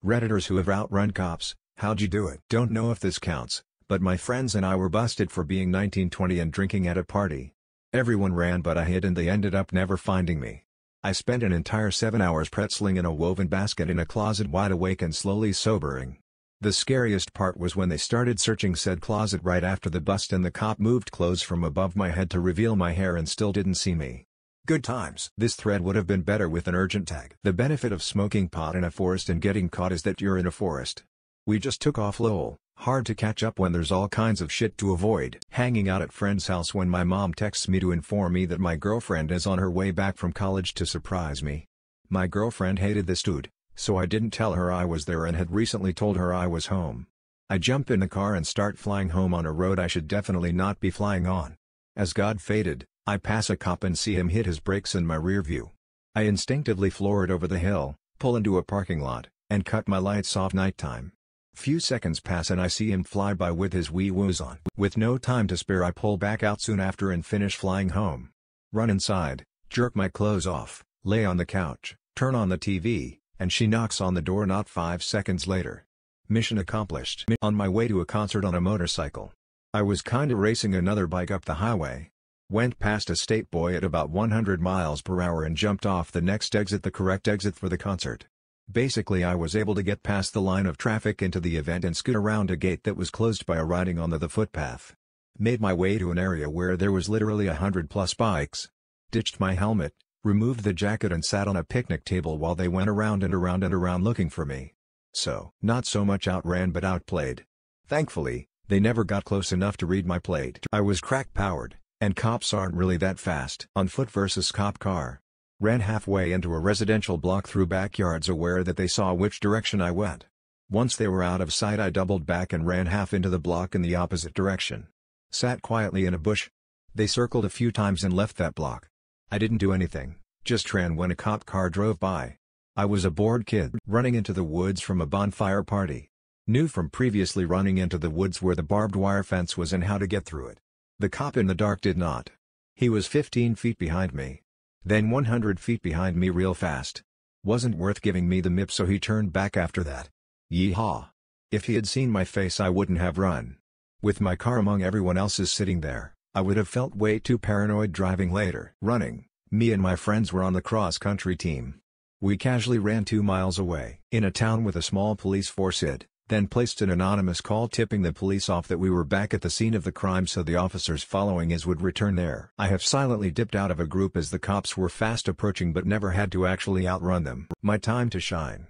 Redditors who have outrun cops, how'd you do it? Don't know if this counts, but my friends and I were busted for being 1920 and drinking at a party. Everyone ran but I hid and they ended up never finding me. I spent an entire 7 hours pretzeling in a woven basket in a closet, wide awake and slowly sobering. The scariest part was when they started searching said closet right after the bust and the cop moved clothes from above my head to reveal my hair and still didn't see me. Good times. This thread would have been better with an urgent tag. The benefit of smoking pot in a forest and getting caught is that you're in a forest. We just took off lol. Hard to catch up when there's all kinds of shit to avoid. Hanging out at friend's house when my mom texts me to inform me that my girlfriend is on her way back from college to surprise me. My girlfriend hated this dude, so I didn't tell her I was there and had recently told her I was home. I jump in the car and start flying home on a road I should definitely not be flying on. As God fated, I pass a cop and see him hit his brakes in my rear view. I instinctively floor it over the hill, pull into a parking lot, and cut my lights off. Nighttime. Few seconds pass and I see him fly by with his wee-woos on. With no time to spare I pull back out soon after and finish flying home. Run inside, jerk my clothes off, lay on the couch, turn on the TV, and she knocks on the door not 5 seconds later. Mission accomplished. On my way to a concert on a motorcycle. I was kinda racing another bike up the highway. Went past a state boy at about 100 miles per hour and jumped off the next exit, the correct exit for the concert. Basically I was able to get past the line of traffic into the event and scoot around a gate that was closed by riding on the footpath. Made my way to an area where there was literally 100+ bikes. Ditched my helmet, removed the jacket and sat on a picnic table while they went around and around and around looking for me. So, not so much outran but outplayed. Thankfully, they never got close enough to read my plate. I was crack-powered, and cops aren't really that fast. On foot versus cop car. Ran halfway into a residential block through backyards aware that they saw which direction I went. Once they were out of sight I doubled back and ran half into the block in the opposite direction. Sat quietly in a bush. They circled a few times and left that block. I didn't do anything, just ran when a cop car drove by. I was a bored kid running into the woods from a bonfire party. Knew from previously running into the woods where the barbed wire fence was and how to get through it. The cop in the dark did not. He was 15 feet behind me. Then 100 feet behind me real fast. Wasn't worth giving me the mip so he turned back after that. Yeehaw. If he had seen my face I wouldn't have run. With my car among everyone else's sitting there, I would have felt way too paranoid driving later. Running, me and my friends were on the cross-country team. We casually ran 2 miles away. In a town with a small police force then placed an anonymous call tipping the police off that we were back at the scene of the crime so the officers following us would return there. I have silently dipped out of a group as the cops were fast approaching but never had to actually outrun them. My time to shine.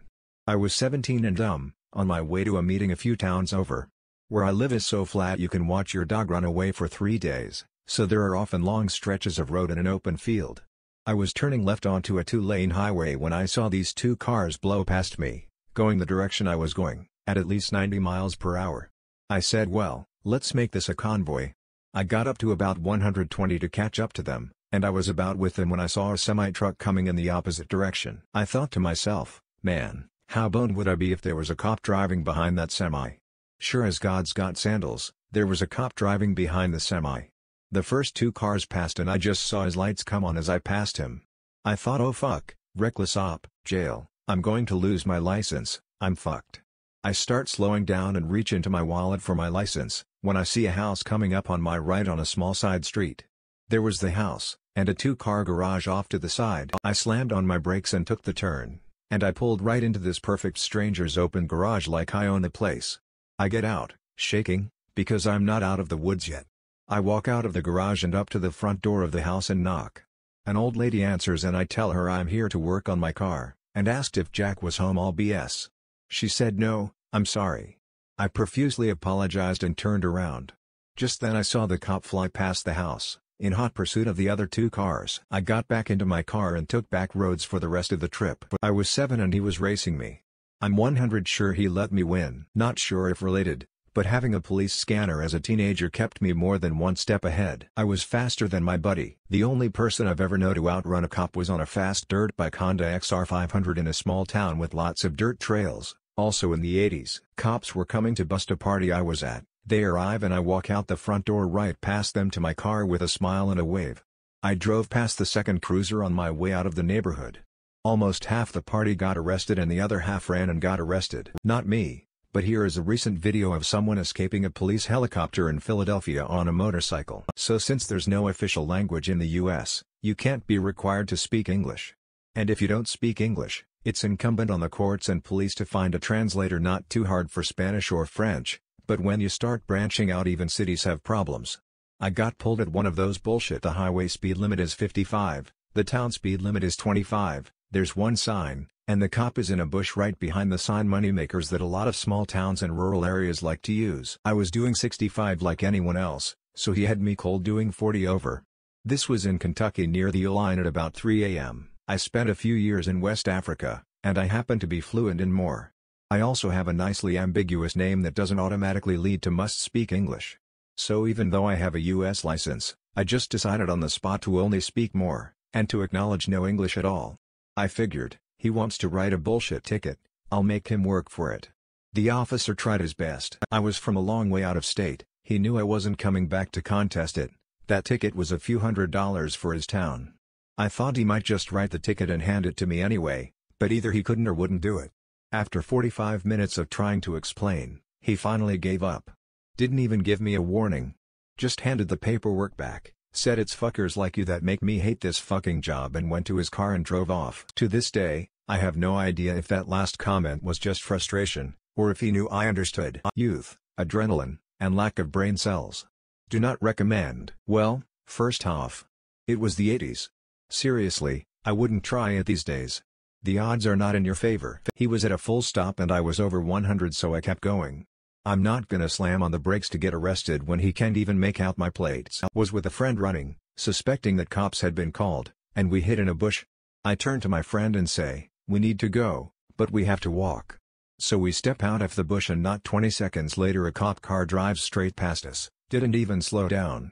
I was 17 and dumb, on my way to a meeting a few towns over. Where I live is so flat you can watch your dog run away for 3 days, so there are often long stretches of road in an open field. I was turning left onto a 2-lane highway when I saw these 2 cars blow past me, going the direction I was going, at least 90 miles per hour. I said, well, let's make this a convoy. I got up to about 120 to catch up to them, and I was about with them when I saw a semi-truck coming in the opposite direction. I thought to myself, man, how boned would I be if there was a cop driving behind that semi? Sure as God's got sandals, there was a cop driving behind the semi. The first 2 cars passed and I just saw his lights come on as I passed him. I thought, oh fuck, reckless op, jail, I'm going to lose my license, I'm fucked. I start slowing down and reach into my wallet for my license, when I see a house coming up on my right on a small side street. There was the house, and a 2-car garage off to the side. I slammed on my brakes and took the turn, and I pulled right into this perfect stranger's open garage like I own the place. I get out, shaking, because I'm not out of the woods yet. I walk out of the garage and up to the front door of the house and knock. An old lady answers and I tell her I'm here to work on my car, and asked if Jack was home. All BS. She said no, I'm sorry. I profusely apologized and turned around. Just then I saw the cop fly past the house, in hot pursuit of the other 2 cars. I got back into my car and took back roads for the rest of the trip. I was 7 and he was racing me. I'm 100% sure he let me win. Not sure if related, but having a police scanner as a teenager kept me more than 1 step ahead. I was faster than my buddy. The only person I've ever known to outrun a cop was on a fast dirt bike Honda XR500 in a small town with lots of dirt trails. Also in the 80s. Cops were coming to bust a party I was at. They arrive and I walk out the front door right past them to my car with a smile and a wave. I drove past the second cruiser on my way out of the neighborhood. Almost half the party got arrested and the other half ran and got arrested. Not me, but here is a recent video of someone escaping a police helicopter in Philadelphia on a motorcycle. So since there's no official language in the US, you can't be required to speak English. And if you don't speak English, it's incumbent on the courts and police to find a translator. Not too hard for Spanish or French, but when you start branching out, even cities have problems. I got pulled at one of those bullshit. The highway speed limit is 55, the town speed limit is 25, there's one sign, and the cop is in a bush right behind the sign. Moneymakers that a lot of small towns and rural areas like to use. I was doing 65 like anyone else, so he had me cold doing 40 over. This was in Kentucky near the line at about 3 a.m. I spent a few years in West Africa, and I happen to be fluent in more. I also have a nicely ambiguous name that doesn't automatically lead to must speak English. So even though I have a US license, I just decided on the spot to only speak more, and to acknowledge no English at all. I figured, he wants to write a bullshit ticket, I'll make him work for it. The officer tried his best. I was from a long way out of state, he knew I wasn't coming back to contest it. That ticket was a few $100s for his town. I thought he might just write the ticket and hand it to me anyway, but either he couldn't or wouldn't do it. After 45 minutes of trying to explain, he finally gave up. Didn't even give me a warning. Just handed the paperwork back, said it's fuckers like you that make me hate this fucking job, and went to his car and drove off. To this day, I have no idea if that last comment was just frustration, or if he knew I understood. Youth, adrenaline, and lack of brain cells. Do not recommend. Well, first off, it was the 80s. Seriously, I wouldn't try it these days. The odds are not in your favor. He was at a full stop and I was over 100, so I kept going. I'm not gonna slam on the brakes to get arrested when he can't even make out my plates. Was with a friend running, suspecting that cops had been called, and we hid in a bush. I turn to my friend and say, we need to go, but we have to walk. So we step out of the bush and not 20 seconds later a cop car drives straight past us, didn't even slow down.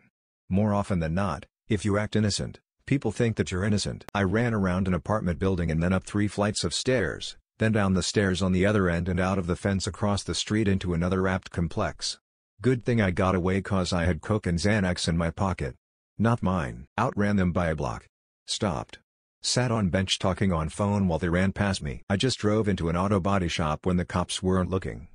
More often than not, if you act innocent, people think that you're innocent. I ran around an apartment building and then up 3 flights of stairs, then down the stairs on the other end and out of the fence across the street into another wrapped complex. Good thing I got away cause I had coke and Xanax in my pocket. Not mine. Outran them by a block. Stopped. Sat on bench talking on phone while they ran past me. I just drove into an auto body shop when the cops weren't looking.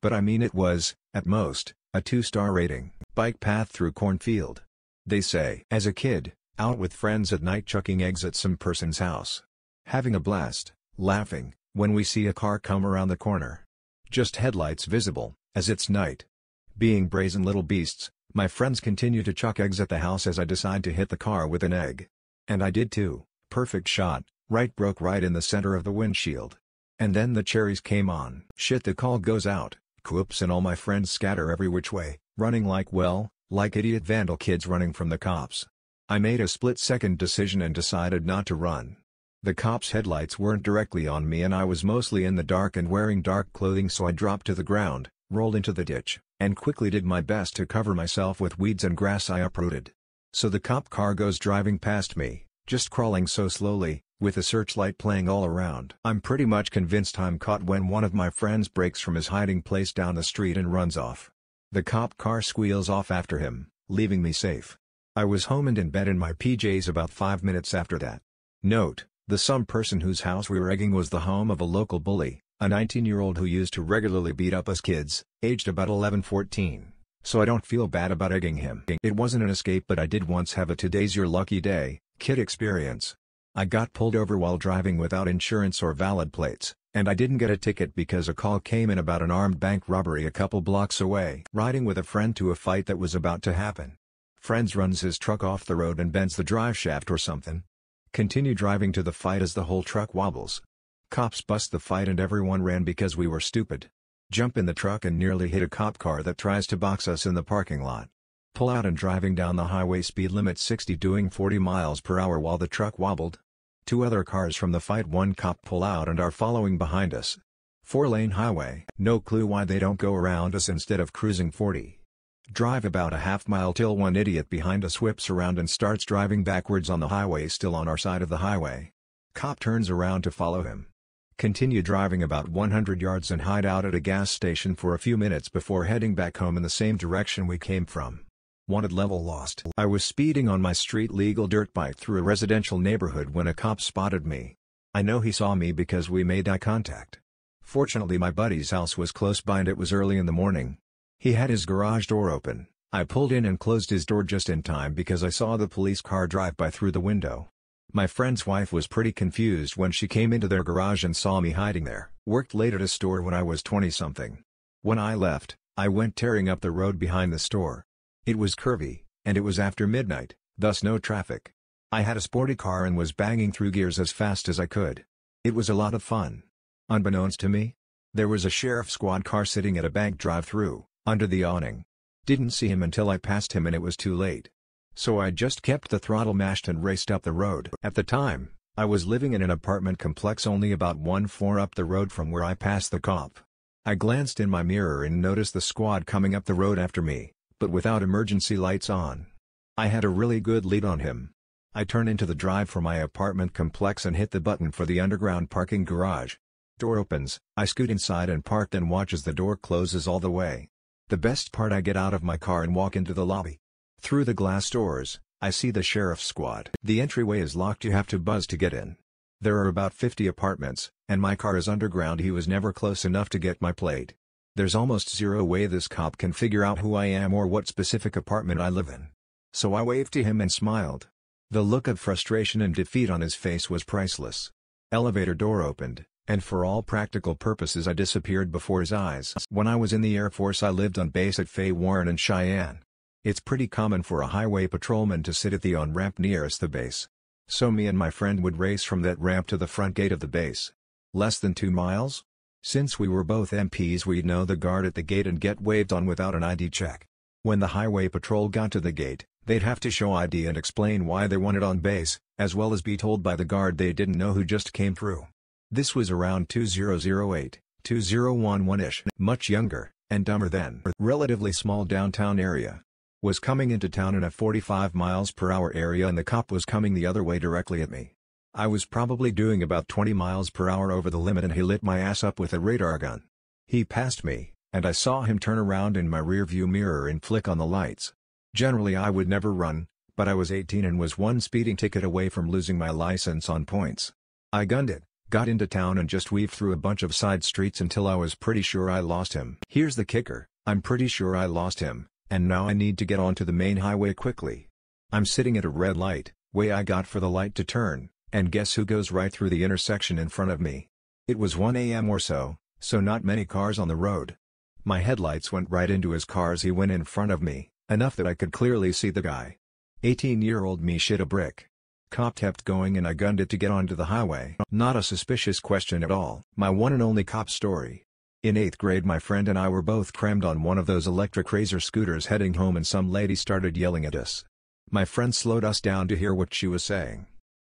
But I mean, it was, at most, a 2-star rating. Bike path through cornfield. They say. As a kid, out with friends at night chucking eggs at some person's house. Having a blast, laughing, when we see a car come around the corner. Just headlights visible, as it's night. Being brazen little beasts, my friends continue to chuck eggs at the house as I decide to hit the car with an egg. And I did too. Perfect shot, right broke right in the center of the windshield. And then the cherries came on. Shit, the call goes out, whoops, and all my friends scatter every which way, running like idiot vandal kids running from the cops. I made a split-second decision and decided not to run. The cops' headlights weren't directly on me and I was mostly in the dark and wearing dark clothing, so I dropped to the ground, rolled into the ditch, and quickly did my best to cover myself with weeds and grass I uprooted. So the cop car goes driving past me, just crawling so slowly, with a searchlight playing all around. I'm pretty much convinced I'm caught when one of my friends breaks from his hiding place down the street and runs off. The cop car squeals off after him, leaving me safe. I was home and in bed in my PJs about 5 minutes after that. Note: the some person whose house we were egging was the home of a local bully, a 19-year-old who used to regularly beat up us kids, aged about 11-14, so I don't feel bad about egging him. It wasn't an escape, but I did once have a "today's your lucky day" kid experience. I got pulled over while driving without insurance or valid plates, and I didn't get a ticket because a call came in about an armed bank robbery a couple blocks away. Riding with a friend to a fight that was about to happen. Friends runs his truck off the road and bends the drive shaft or something. Continue driving to the fight as the whole truck wobbles. Cops bust the fight and everyone ran because we were stupid. Jump in the truck and nearly hit a cop car that tries to box us in the parking lot. Pull out and driving down the highway, speed limit 60, doing 40 miles per hour while the truck wobbled. 2 other cars from the fight, 1 cop pull out and are following behind us. 4-lane highway. No clue why they don't go around us instead of cruising 40. Drive about a half mile till one idiot behind us whips around and starts driving backwards on the highway, still on our side of the highway. Cop turns around to follow him. Continue driving about 100 yards and hide out at a gas station for a few minutes before heading back home in the same direction we came from. Wanted level lost. I was speeding on my street legal dirt bike through a residential neighborhood when a cop spotted me. I know he saw me because we made eye contact. Fortunately my buddy's house was close by and it was early in the morning. He had his garage door open. I pulled in and closed his door just in time because I saw the police car drive by through the window. My friend's wife was pretty confused when she came into their garage and saw me hiding there. Worked late at a store when I was 20-something. When I left, I went tearing up the road behind the store. It was curvy, and it was after midnight, thus no traffic. I had a sporty car and was banging through gears as fast as I could. It was a lot of fun. Unbeknownst to me, there was a sheriff squad car sitting at a bank drive-thru, under the awning. Didn't see him until I passed him and it was too late. So I just kept the throttle mashed and raced up the road. At the time, I was living in an apartment complex only about one floor up the road from where I passed the cop. I glanced in my mirror and noticed the squad coming up the road after me, but without emergency lights on. I had a really good lead on him. I turned into the drive for my apartment complex and hit the button for the underground parking garage. Door opens, I scoot inside and park, then watch as the door closes all the way. The best part, I get out of my car and walk into the lobby. Through the glass doors, I see the sheriff's squad. The entryway is locked, you have to buzz to get in. There are about 50 apartments, and my car is underground. He was never close enough to get my plate. There's almost zero way this cop can figure out who I am or what specific apartment I live in. So I waved to him and smiled. The look of frustration and defeat on his face was priceless. Elevator door opened, and for all practical purposes I disappeared before his eyes. When I was in the Air Force, I lived on base at Fay Warren and Cheyenne. It's pretty common for a highway patrolman to sit at the on-ramp nearest the base. So me and my friend would race from that ramp to the front gate of the base. Less than 2 miles? Since we were both MPs, we'd know the guard at the gate and get waved on without an ID check. When the highway patrol got to the gate, they'd have to show ID and explain why they wanted on base, as well as be told by the guard they didn't know who just came through. This was around 2008, 2011-ish. Much younger, and dumber then. Relatively small downtown area. Was coming into town in a 45 miles per hour area and the cop was coming the other way directly at me. I was probably doing about 20 miles per hour over the limit and he lit my ass up with a radar gun. He passed me, and I saw him turn around in my rearview mirror and flick on the lights. Generally I would never run, but I was 18 and was one speeding ticket away from losing my license on points. I gunned it, got into town and just weaved through a bunch of side streets until I was pretty sure I lost him. Here's the kicker, I'm pretty sure I lost him. And now I need to get onto the main highway quickly. I'm sitting at a red light, way I got for the light to turn, and guess who goes right through the intersection in front of me? It was 1 a.m. or so not many cars on the road. My headlights went right into his car as he went in front of me, enough that I could clearly see the guy. 18-year-old me shit a brick. Cop kept going and I gunned it to get onto the highway. Not a suspicious question at all. My one and only cop story. In 8th grade my friend and I were both crammed on one of those electric razor scooters heading home and some lady started yelling at us. My friend slowed us down to hear what she was saying.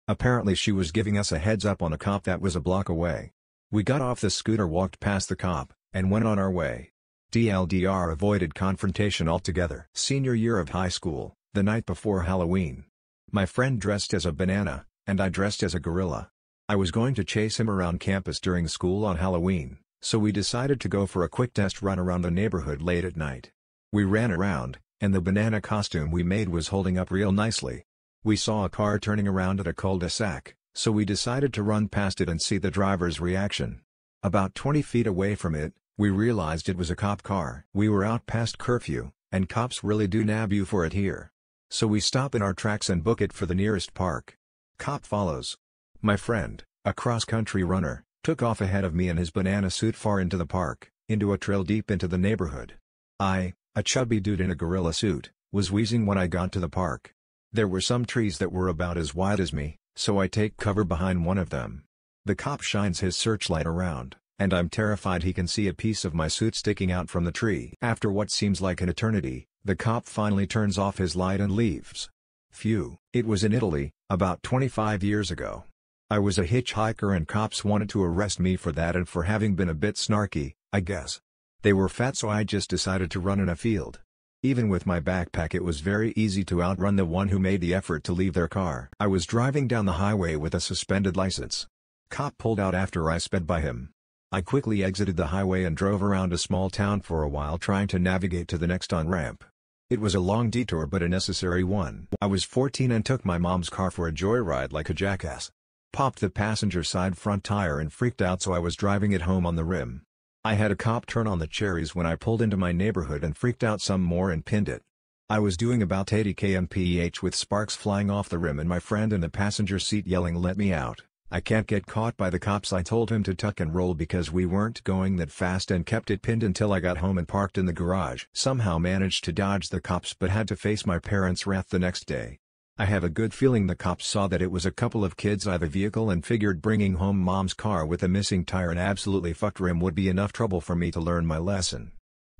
Apparently she was giving us a heads up on a cop that was a block away. We got off the scooter, walked past the cop, and went on our way. TLDR, avoided confrontation altogether. Senior year of high school, the night before Halloween. My friend dressed as a banana, and I dressed as a gorilla. I was going to chase him around campus during school on Halloween. So we decided to go for a quick test run around the neighborhood late at night. We ran around, and the banana costume we made was holding up real nicely. We saw a car turning around at a cul-de-sac, so we decided to run past it and see the driver's reaction. About 20 feet away from it, we realized it was a cop car. We were out past curfew, and cops really do nab you for it here. So we stop in our tracks and book it for the nearest park. Cop follows. My friend, a cross-country runner, took off ahead of me in his banana suit far into the park, into a trail deep into the neighborhood. I, a chubby dude in a gorilla suit, was wheezing when I got to the park. There were some trees that were about as wide as me, so I take cover behind one of them. The cop shines his searchlight around, and I'm terrified he can see a piece of my suit sticking out from the tree. After what seems like an eternity, the cop finally turns off his light and leaves. Phew. It was in Italy, about 25 years ago. I was a hitchhiker and cops wanted to arrest me for that and for having been a bit snarky, I guess. They were fat, so I just decided to run in a field. Even with my backpack it was very easy to outrun the one who made the effort to leave their car. I was driving down the highway with a suspended license. Cop pulled out after I sped by him. I quickly exited the highway and drove around a small town for a while trying to navigate to the next on-ramp. It was a long detour but a necessary one. I was 14 and took my mom's car for a joyride like a jackass. Popped the passenger side front tire and freaked out, so I was driving it home on the rim. I had a cop turn on the cherries when I pulled into my neighborhood and freaked out some more and pinned it. I was doing about 80 km/h with sparks flying off the rim and my friend in the passenger seat yelling, "Let me out, I can't get caught by the cops." I told him to tuck and roll because we weren't going that fast and kept it pinned until I got home and parked in the garage. Somehow managed to dodge the cops but had to face my parents' wrath the next day. I have a good feeling the cops saw that it was a couple of kids out of the vehicle and figured bringing home mom's car with a missing tire and absolutely fucked rim would be enough trouble for me to learn my lesson.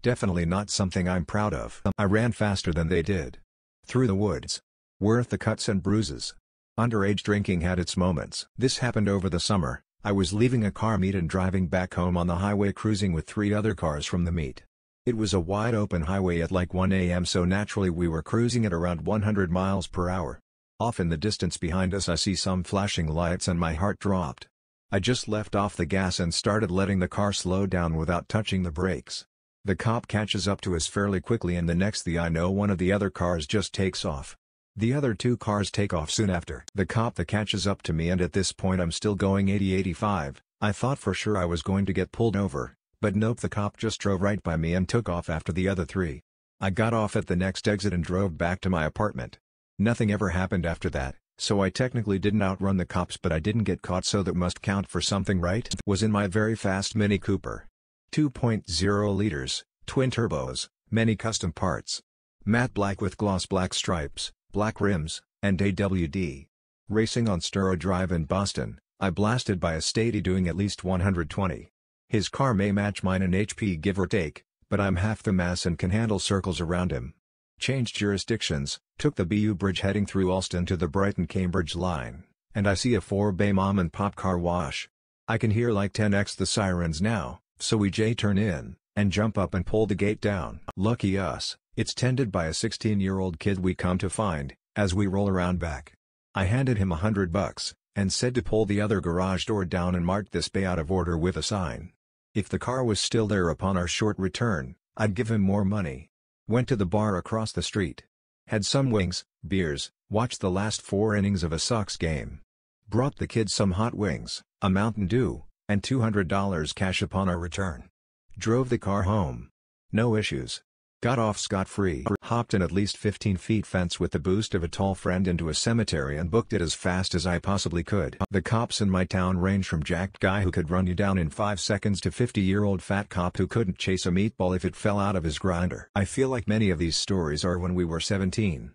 Definitely not something I'm proud of. I ran faster than they did. Through the woods. Worth the cuts and bruises. Underage drinking had its moments. This happened over the summer. I was leaving a car meet and driving back home on the highway, cruising with 3 other cars from the meet. It was a wide open highway at like 1 a.m., so naturally we were cruising at around 100 miles per hour. Off in the distance behind us I see some flashing lights and my heart dropped. I just left off the gas and started letting the car slow down without touching the brakes. The cop catches up to us fairly quickly and the next thing I know one of the other cars just takes off. The other 2 cars take off soon after. The cop that catches up to me, and at this point I'm still going 80-85, I thought for sure I was going to get pulled over. But nope, the cop just drove right by me and took off after the other 3. I got off at the next exit and drove back to my apartment. Nothing ever happened after that, so I technically didn't outrun the cops, but I didn't get caught, so that must count for something, right? Was in my very fast Mini Cooper. 2.0 liters, twin turbos, many custom parts. Matte black with gloss black stripes, black rims, and AWD. Racing on Sturo Drive in Boston, I blasted by a statey doing at least 120. His car may match mine in HP give or take, but I'm half the mass and can handle circles around him. Changed jurisdictions, took the BU Bridge heading through Alston to the Brighton-Cambridge line, and I see a 4-bay mom and pop car wash. I can hear like 10x the sirens now, so we turn in, and jump up and pull the gate down. Lucky us, it's tended by a 16-year-old kid we come to find, as we roll around back. I handed him $100, and said to pull the other garage door down and mark this bay out of order with a sign. If the car was still there upon our short return, I'd give him more money. Went to the bar across the street. Had some wings, beers, watched the last 4 innings of a Sox game. Brought the kids some hot wings, a Mountain Dew, and $200 cash upon our return. Drove the car home. No issues. Got off scot-free. Hopped an at least 15 feet fence with the boost of a tall friend into a cemetery and booked it as fast as I possibly could. The cops in my town range from jacked guy who could run you down in 5 seconds to 50-year-old fat cop who couldn't chase a meatball if it fell out of his grinder. I feel like many of these stories are when we were 17.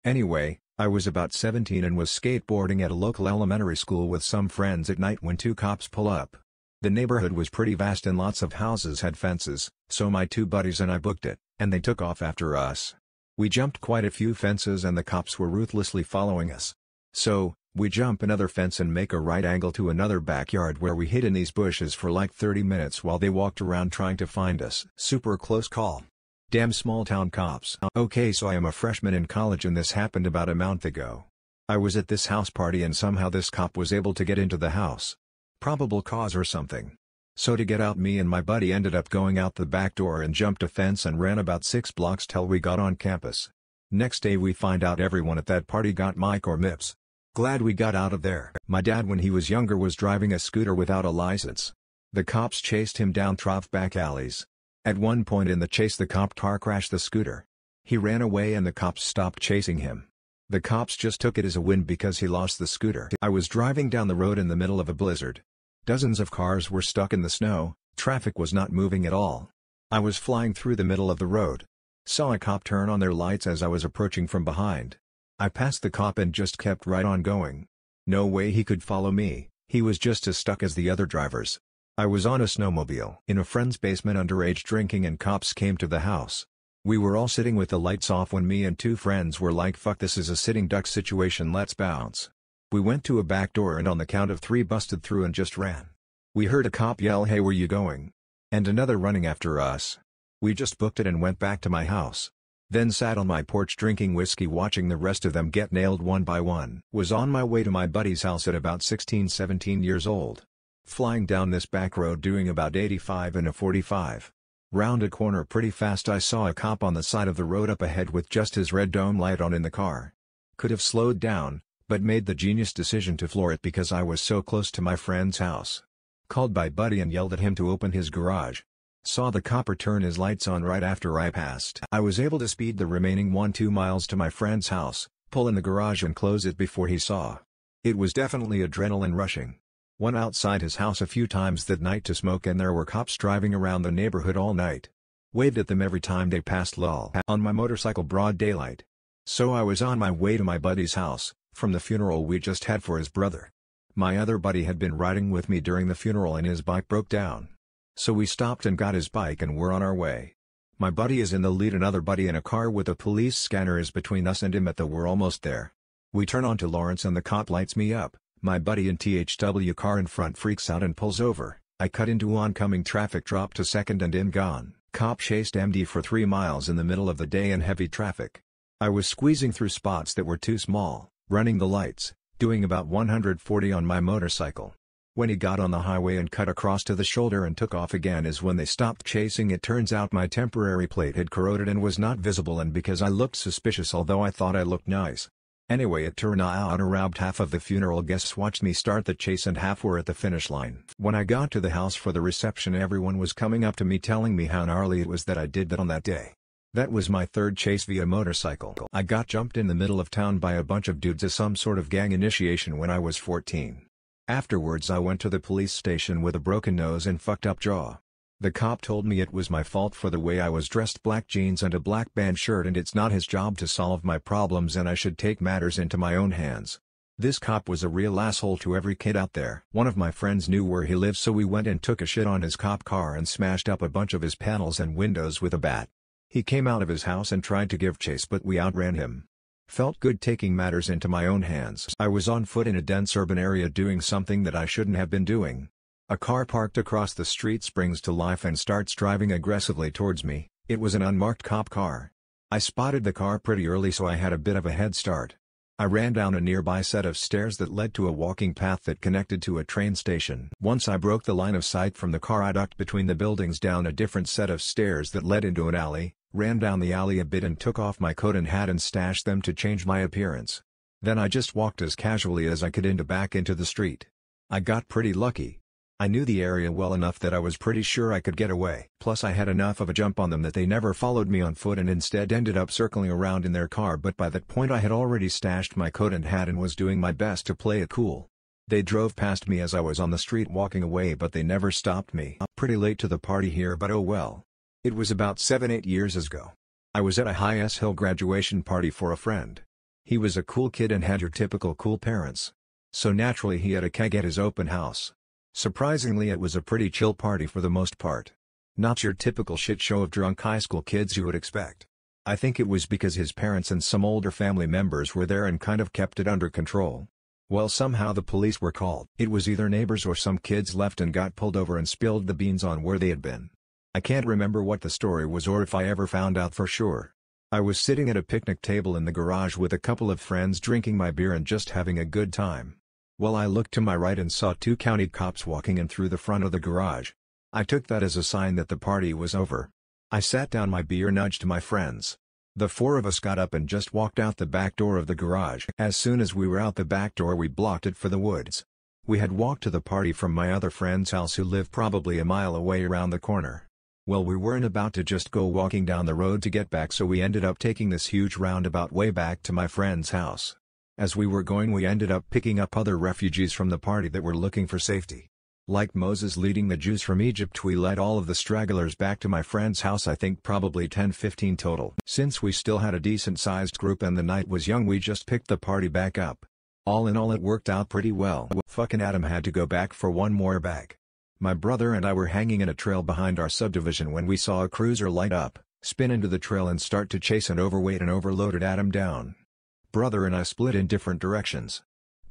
Anyway, I was about 17 and was skateboarding at a local elementary school with some friends at night when 2 cops pull up. The neighborhood was pretty vast and lots of houses had fences, so my 2 buddies and I booked it, and they took off after us. We jumped quite a few fences and the cops were ruthlessly following us. So, we jump another fence and make a right angle to another backyard where we hid in these bushes for like 30 minutes while they walked around trying to find us. Super close call. Damn small town cops. Okay, so I am a freshman in college and this happened about a month ago. I was at this house party and somehow this cop was able to get into the house. Probable cause or something. So to get out, me and my buddy ended up going out the back door and jumped a fence and ran about 6 blocks till we got on campus. Next day we find out everyone at that party got mic or MIPS. Glad we got out of there. My dad when he was younger was driving a scooter without a license. The cops chased him down trough back alleys. At one point in the chase the cop car crashed the scooter. He ran away and the cops stopped chasing him. The cops just took it as a win because he lost the scooter. I was driving down the road in the middle of a blizzard. Dozens of cars were stuck in the snow, traffic was not moving at all. I was flying through the middle of the road. Saw a cop turn on their lights as I was approaching from behind. I passed the cop and just kept right on going. No way he could follow me, he was just as stuck as the other drivers. I was on a snowmobile in a friend's basement underage drinking and cops came to the house. We were all sitting with the lights off when me and 2 friends were like, fuck, this is a sitting duck situation, let's bounce. We went to a back door and on the count of 3 busted through and just ran. We heard a cop yell, "Hey, where you going?" And another running after us. We just booked it and went back to my house. Then sat on my porch drinking whiskey watching the rest of them get nailed one by one. Was on my way to my buddy's house at about 16-17 years old. Flying down this back road doing about 85 in a 45. Round a corner pretty fast I saw a cop on the side of the road up ahead with just his red dome light on in the car. Could have slowed down, but made the genius decision to floor it because I was so close to my friend's house. Called my buddy and yelled at him to open his garage. Saw the copper turn his lights on right after I passed. I was able to speed the remaining 1-2 miles to my friend's house, pull in the garage and close it before he saw. It was definitely adrenaline rushing. Went outside his house a few times that night to smoke and there were cops driving around the neighborhood all night. Waved at them every time they passed lol. On my motorcycle broad daylight. So I was on my way to my buddy's house, from the funeral we just had for his brother. My other buddy had been riding with me during the funeral and his bike broke down. So we stopped and got his bike and we're on our way. My buddy is in the lead, another buddy in a car with a police scanner is between us and him at the we're almost there. We turn onto Lawrence and the cop lights me up. My buddy in THW car in front freaks out and pulls over. I cut into oncoming traffic, drop to second and in gone. Cop chased MD for 3 miles in the middle of the day in heavy traffic. I was squeezing through spots that were too small, running the lights, doing about 140 on my motorcycle. When he got on the highway and cut across to the shoulder and took off again is when they stopped chasing. It turns out my temporary plate had corroded and was not visible, and because I looked suspicious although I thought I looked nice. Anyway, it turned out around half of the funeral guests watched me start the chase and half were at the finish line. When I got to the house for the reception, everyone was coming up to me telling me how gnarly it was that I did that on that day. That was my third chase via motorcycle. I got jumped in the middle of town by a bunch of dudes as some sort of gang initiation when I was 14. Afterwards I went to the police station with a broken nose and fucked up jaw. The cop told me it was my fault for the way I was dressed, black jeans and a black band shirt, and it's not his job to solve my problems and I should take matters into my own hands. This cop was a real asshole to every kid out there. One of my friends knew where he lived, so we went and took a shit on his cop car and smashed up a bunch of his panels and windows with a bat. He came out of his house and tried to give chase, but we outran him. Felt good taking matters into my own hands. I was on foot in a dense urban area doing something that I shouldn't have been doing. A car parked across the street springs to life and starts driving aggressively towards me. It was an unmarked cop car. I spotted the car pretty early, so I had a bit of a head start. I ran down a nearby set of stairs that led to a walking path that connected to a train station. Once I broke the line of sight from the car, I ducked between the buildings down a different set of stairs that led into an alley, ran down the alley a bit and took off my coat and hat and stashed them to change my appearance. Then I just walked as casually as I could back into the street. I got pretty lucky. I knew the area well enough that I was pretty sure I could get away. Plus I had enough of a jump on them that they never followed me on foot and instead ended up circling around in their car, but by that point I had already stashed my coat and hat and was doing my best to play it cool. They drove past me as I was on the street walking away, but they never stopped me. Pretty late to the party here, but oh well. It was about 7-8 years ago. I was at a High S Hill graduation party for a friend. He was a cool kid and had your typical cool parents. So naturally he had a keg at his open house. Surprisingly, it was a pretty chill party for the most part. Not your typical shit show of drunk high school kids you would expect. I think it was because his parents and some older family members were there and kind of kept it under control. Well, somehow the police were called. It was either neighbors or some kids left and got pulled over and spilled the beans on where they had been. I can't remember what the story was or if I ever found out for sure. I was sitting at a picnic table in the garage with a couple of friends drinking my beer and just having a good time. Well, I looked to my right and saw 2 county cops walking in through the front of the garage. I took that as a sign that the party was over. I sat down my beer, nudged my friends. The 4 of us got up and just walked out the back door of the garage. As soon as we were out the back door, we blocked it for the woods. We had walked to the party from my other friend's house who lived probably a mile away around the corner. Well, we weren't about to just go walking down the road to get back, so we ended up taking this huge roundabout way back to my friend's house. As we were going, we ended up picking up other refugees from the party that were looking for safety. Like Moses leading the Jews from Egypt, we led all of the stragglers back to my friend's house, I think probably 10-15 total. Since we still had a decent-sized group and the night was young, we just picked the party back up. All in all, it worked out pretty well. Fucking Adam had to go back for one more bag. My brother and I were hanging in a trail behind our subdivision when we saw a cruiser light up, spin into the trail and start to chase an overweight and overloaded Adam down. Brother and I split in different directions.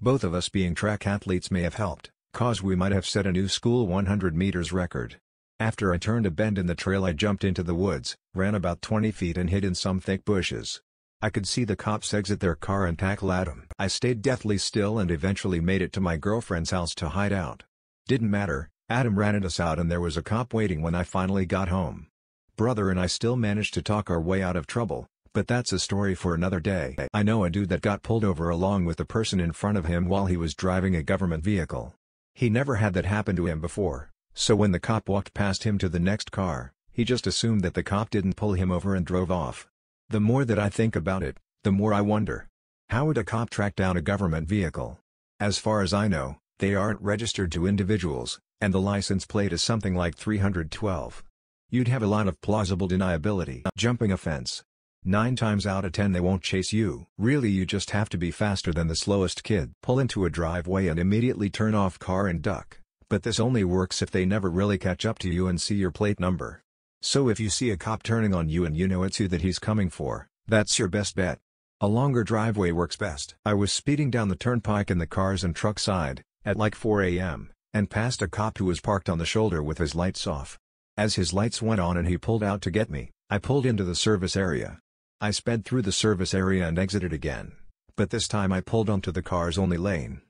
Both of us being track athletes may have helped, cause we might have set a new school 100 meters record. After I turned a bend in the trail, I jumped into the woods, ran about 20 feet and hid in some thick bushes. I could see the cops exit their car and tackle Adam. I stayed deathly still and eventually made it to my girlfriend's house to hide out. Didn't matter, Adam ran us out and there was a cop waiting when I finally got home. Brother and I still managed to talk our way out of trouble, But that's a story for another day. I know a dude that got pulled over along with the person in front of him while he was driving a government vehicle. He never had that happen to him before, so when the cop walked past him to the next car, he just assumed that the cop didn't pull him over and drove off. The more that I think about it, the more I wonder. How would a cop track down a government vehicle? As far as I know, they aren't registered to individuals, and the license plate is something like 312. You'd have a lot of plausible deniability. Jumping a fence. 9 times out of 10 they won't chase you. Really, you just have to be faster than the slowest kid. Pull into a driveway and immediately turn off car and duck, but this only works if they never really catch up to you and see your plate number. So if you see a cop turning on you and you know it's you that he's coming for, that's your best bet. A longer driveway works best. I was speeding down the turnpike in the cars and truck side, at like 4 a.m., and passed a cop who was parked on the shoulder with his lights off. As his lights went on and he pulled out to get me, I pulled into the service area. I sped through the service area and exited again, but this time I pulled onto the cars-only lane.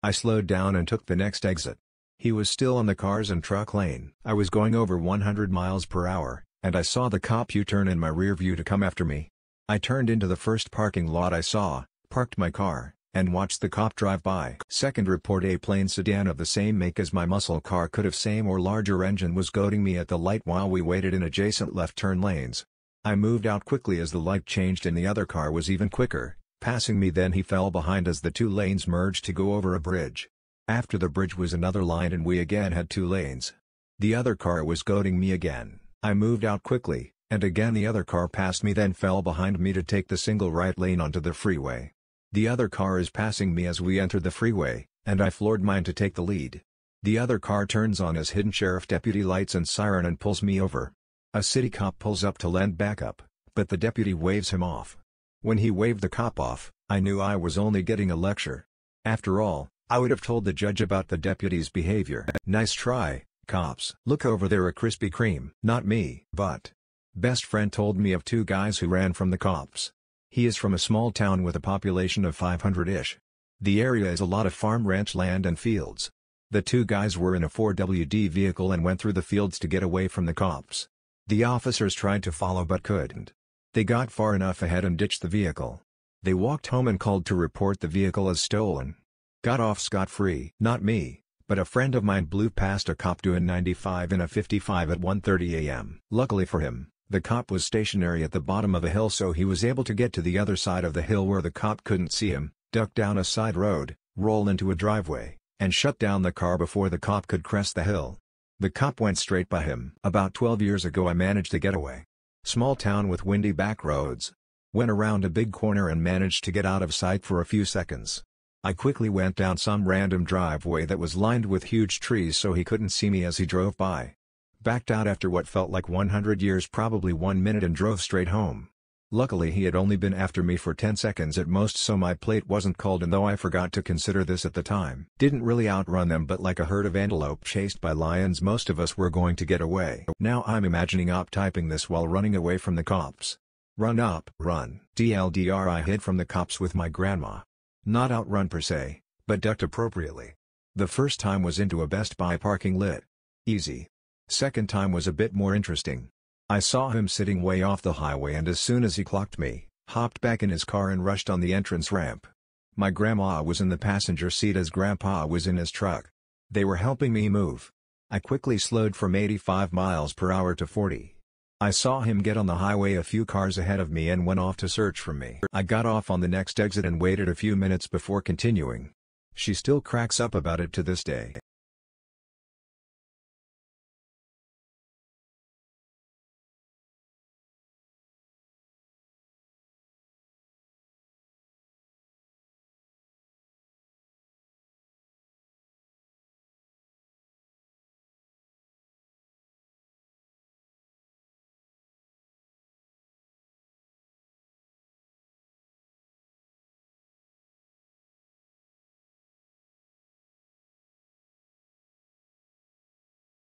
I slowed down and took the next exit. He was still on the cars and truck lane. I was going over 100 miles per hour, and I saw the cop U-turn in my rear view to come after me. I turned into the first parking lot I saw, parked my car, and watched the cop drive by. Second report: a plain sedan of the same make as my muscle car could have same or larger engine was goading me at the light while we waited in adjacent left turn lanes. I moved out quickly as the light changed and the other car was even quicker, passing me. Then he fell behind as the 2 lanes merged to go over a bridge. After the bridge was another line and we again had 2 lanes. The other car was goading me again. I moved out quickly, and again the other car passed me, then fell behind me to take the single right lane onto the freeway. The other car is passing me as we entered the freeway, and I floored mine to take the lead. The other car turns on his hidden sheriff deputy lights and siren and pulls me over. A city cop pulls up to lend backup, but the deputy waves him off. When he waved the cop off, I knew I was only getting a lecture. After all, I would have told the judge about the deputy's behavior. Nice try, cops. Look over there, a Krispy Kreme. Not me. But best friend told me of 2 guys who ran from the cops. He is from a small town with a population of 500-ish. The area is a lot of farm, ranch land and fields. The 2 guys were in a 4WD vehicle and went through the fields to get away from the cops. The officers tried to follow but couldn't. They got far enough ahead and ditched the vehicle. They walked home and called to report the vehicle as stolen. Got off scot-free. Not me, but a friend of mine blew past a cop doing 95 in a 55 at 1:30 a.m. Luckily for him, the cop was stationary at the bottom of a hill, so he was able to get to the other side of the hill where the cop couldn't see him, duck down a side road, roll into a driveway, and shut down the car before the cop could crest the hill. The cop went straight by him. About 12 years ago I managed to get away. Small town with windy back roads. Went around a big corner and managed to get out of sight for a few seconds. I quickly went down some random driveway that was lined with huge trees so he couldn't see me as he drove by. Backed out after what felt like 100 years, probably 1 minute, and drove straight home. Luckily he had only been after me for 10 seconds at most, so my plate wasn't called, and though I forgot to consider this at the time, didn't really outrun them, but like a herd of antelope chased by lions most of us were going to get away. Now I'm imagining typing this while running away from the cops. Run up, run. TLDR, I hid from the cops with my grandma. Not outrun per se, but ducked appropriately. The first time was into a Best Buy parking lot. Easy. Second time was a bit more interesting. I saw him sitting way off the highway, and as soon as he clocked me, hopped back in his car and rushed on the entrance ramp. My grandma was in the passenger seat as grandpa was in his truck. They were helping me move. I quickly slowed from 85 miles per hour to 40. I saw him get on the highway a few cars ahead of me and went off to search for me. I got off on the next exit and waited a few minutes before continuing. She still cracks up about it to this day.